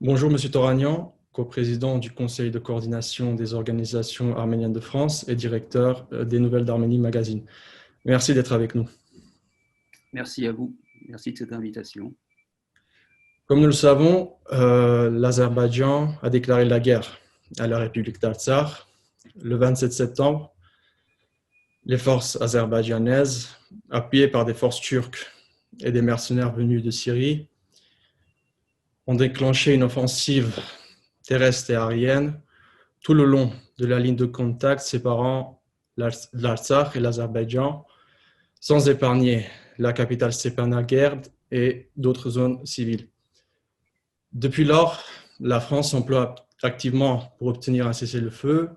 Bonjour Monsieur Toragnan, coprésident du Conseil de coordination des organisations arméniennes de France et directeur des Nouvelles d'Arménie Magazine. Merci d'être avec nous. Merci à vous. Merci de cette invitation. Comme nous le savons, l'Azerbaïdjan a déclaré la guerre à la République d'Artsakh. Le 27 septembre, les forces azerbaïdjanaises, appuyées par des forces turques et des mercenaires venus de Syrie, ont déclenché une offensive terrestre et aérienne tout le long de la ligne de contact séparant l'Artsakh et l'Azerbaïdjan, sans épargner la capitale Stepanakert et d'autres zones civiles. Depuis lors, la France s'emploie activement pour obtenir un cessez-le-feu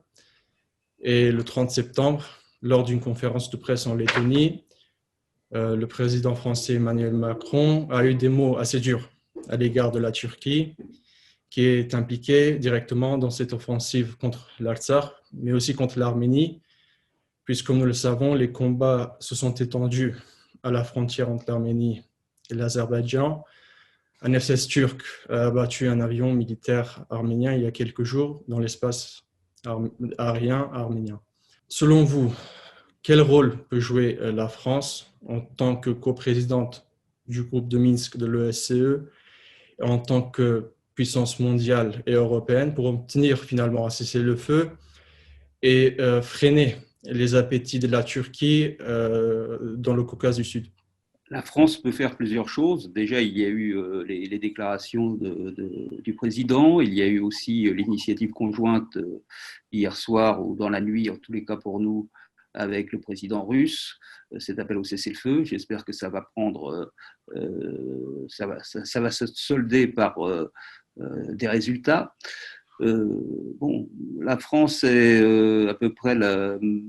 et le 30 septembre, lors d'une conférence de presse en Lettonie, le président français Emmanuel Macron a eu des mots assez durs à l'égard de la Turquie, qui est impliquée directement dans cette offensive contre l'Artsakh, mais aussi contre l'Arménie, puisque, comme nous le savons, les combats se sont étendus à la frontière entre l'Arménie et l'Azerbaïdjan. Un F-16 turc a abattu un avion militaire arménien il y a quelques jours dans l'espace aérien arménien. Selon vous, quel rôle peut jouer la France en tant que coprésidente du groupe de Minsk de l'OSCE, en tant que puissance mondiale et européenne, pour obtenir finalement un cessez-le-feu et freiner les appétits de la Turquie dans le Caucase du Sud? La France peut faire plusieurs choses. Déjà, il y a eu les déclarations du président. Il y a eu aussi l'initiative conjointe hier soir ou dans la nuit, en tous les cas pour nous, avec le président russe. Cet appel au cessez-le-feu. J'espère que ça va prendre, ça va se solder par des résultats. Bon, la France est à peu près,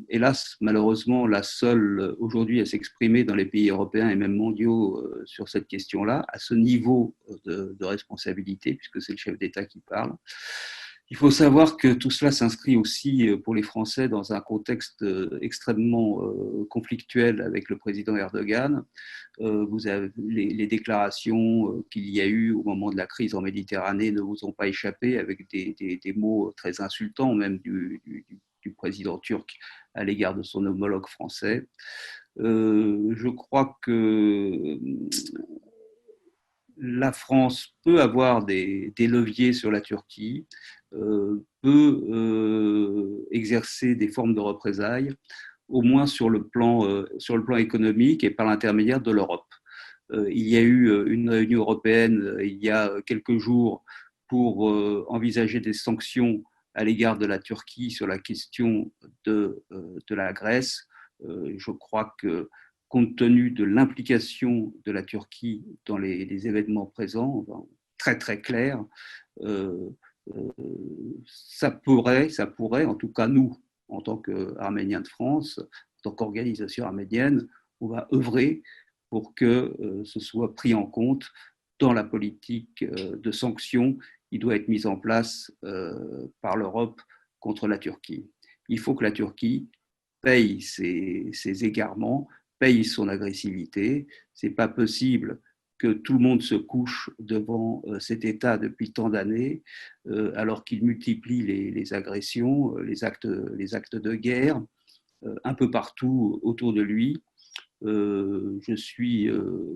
hélas, malheureusement, la seule aujourd'hui à s'exprimer dans les pays européens et même mondiaux sur cette question-là, à ce niveau de responsabilité, puisque c'est le chef d'État qui parle. Il faut savoir que tout cela s'inscrit aussi pour les Français dans un contexte extrêmement conflictuel avec le président Erdogan. Vous avez les déclarations qu'il y a eu au moment de la crise en Méditerranée ne vous ont pas échappé, avec des mots très insultants, même du président turc à l'égard de son homologue français. Je crois que la France peut avoir des leviers sur la Turquie, peut exercer des formes de représailles, au moins sur le plan économique et par l'intermédiaire de l'Europe. Il y a eu une réunion européenne il y a quelques jours pour envisager des sanctions à l'égard de la Turquie sur la question de la Grèce. Je crois que compte tenu de l'implication de la Turquie dans les événements présents, très très clair, ça pourrait, en tout cas nous, en tant qu'Arméniens de France, en tant qu'organisation arménienne, on va œuvrer pour que ce soit pris en compte dans la politique de sanctions qui doit être mise en place par l'Europe contre la Turquie. Il faut que la Turquie paye ses égarements, paye son agressivité. Ce n'est pas possible que tout le monde se couche devant cet État depuis tant d'années, alors qu'il multiplie les agressions, les actes de guerre un peu partout autour de lui. Je suis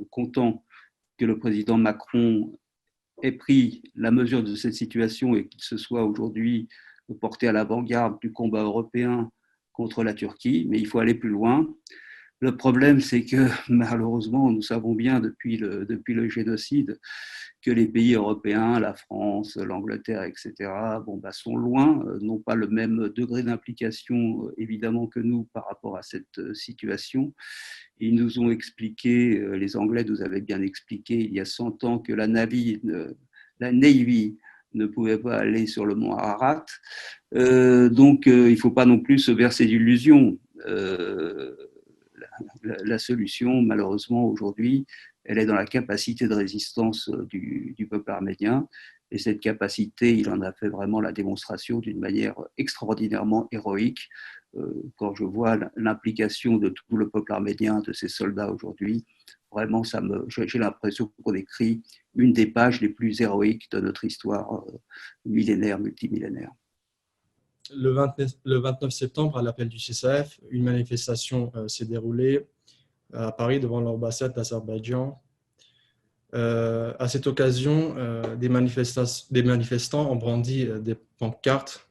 content que le président Macron ait pris la mesure de cette situation et qu'il se soit aujourd'hui porté à l'avant-garde du combat européen contre la Turquie, mais il faut aller plus loin. Le problème, c'est que malheureusement, nous savons bien depuis le génocide que les pays européens, la France, l'Angleterre, etc., sont loin, n'ont pas le même degré d'implication évidemment que nous par rapport à cette situation. Ils nous ont expliqué, les Anglais nous avaient bien expliqué il y a 100 ans que la Navy ne pouvait pas aller sur le mont Ararat. Donc, il ne faut pas non plus se verser d'illusions. La solution, malheureusement, aujourd'hui, elle est dans la capacité de résistance du peuple arménien. Et cette capacité, il en a fait vraiment la démonstration d'une manière extraordinairement héroïque quand je vois l'implication de tout le peuple arménien, de ces soldats aujourd'hui, vraiment, j'ai l'impression qu'on écrit une des pages les plus héroïques de notre histoire millénaire, multimillénaire. Le 29 septembre, à l'appel du CCAF, une manifestation s'est déroulée à Paris devant l'ambassade d'Azerbaïdjan. À cette occasion, des manifestants ont brandi des pancartes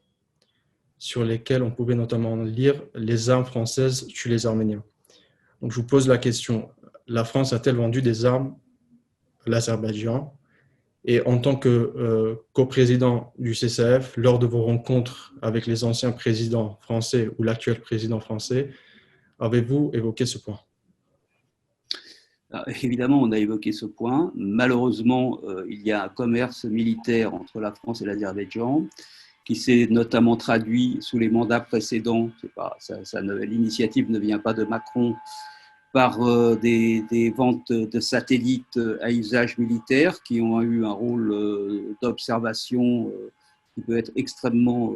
sur lesquelles on pouvait notamment lire « Les armes françaises tuent les Arméniens ». Donc, je vous pose la question, la France a-t-elle vendu des armes à l'Azerbaïdjan? Et en tant que coprésident du CCAF, lors de vos rencontres avec les anciens présidents français ou l'actuel président français, avez-vous évoqué ce point? Alors, évidemment, on a évoqué ce point. Malheureusement, il y a un commerce militaire entre la France et l'Azerbaïdjan qui s'est notamment traduit sous les mandats précédents. L'initiative ne vient pas de Macron, par des ventes de satellites à usage militaire qui ont eu un rôle d'observation qui peut être extrêmement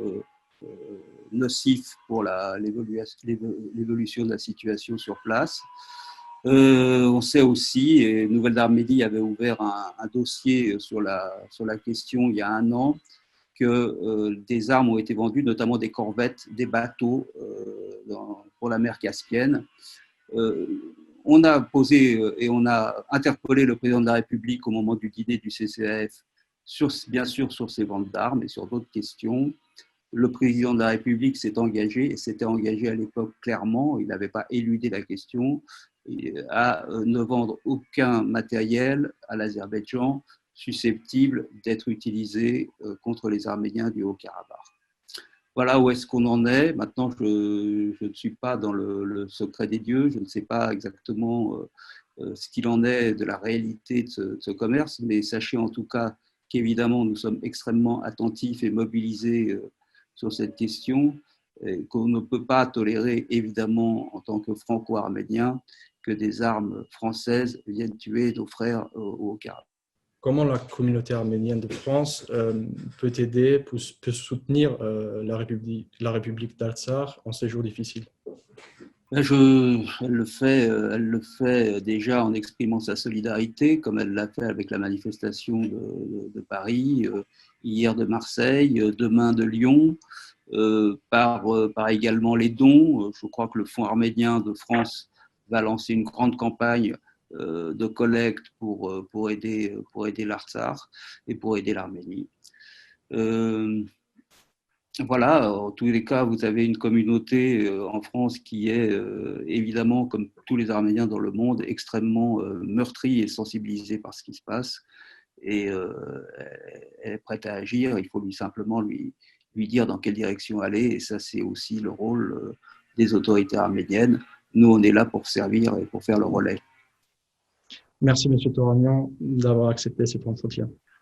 nocif pour l'évolution de la situation sur place. On sait aussi, et Nouvelles d'Arménie avait ouvert un dossier sur la question il y a 1 an, que des armes ont été vendues, notamment des corvettes, des bateaux pour la mer Caspienne. On a posé et on a interpellé le président de la République au moment du dîner du CCAF, bien sûr sur ces ventes d'armes et sur d'autres questions. Le président de la République s'est engagé, et s'était engagé à l'époque clairement, il n'avait pas éludé la question, à ne vendre aucun matériel à l'Azerbaïdjan susceptible d'être utilisé contre les Arméniens du Haut-Karabakh. Voilà où est-ce qu'on en est. Maintenant, je ne suis pas dans le secret des dieux, je ne sais pas exactement ce qu'il en est de la réalité de ce commerce, mais sachez en tout cas qu'évidemment, nous sommes extrêmement attentifs et mobilisés sur cette question, et qu'on ne peut pas tolérer, évidemment, en tant que franco-arméniens, que des armes françaises viennent tuer nos frères au Haut-Karabakh. Comment la communauté arménienne de France peut aider, peut soutenir la République d'Artsakh en ces jours difficiles? Elle le fait déjà en exprimant sa solidarité, comme elle l'a fait avec la manifestation de Paris, hier de Marseille, demain de Lyon, par également les dons. Je crois que le Fonds arménien de France va lancer une grande campagne de collecte pour aider l'Artsakh et pour aider l'Arménie. Voilà, en tous les cas, vous avez une communauté en France qui est évidemment, comme tous les Arméniens dans le monde, extrêmement meurtrie et sensibilisée par ce qui se passe. Et elle est prête à agir, il faut simplement lui dire dans quelle direction aller. Et ça, c'est aussi le rôle des autorités arméniennes. Nous, on est là pour servir et pour faire le relais. Merci, M. Toragnan, d'avoir accepté cet entretien.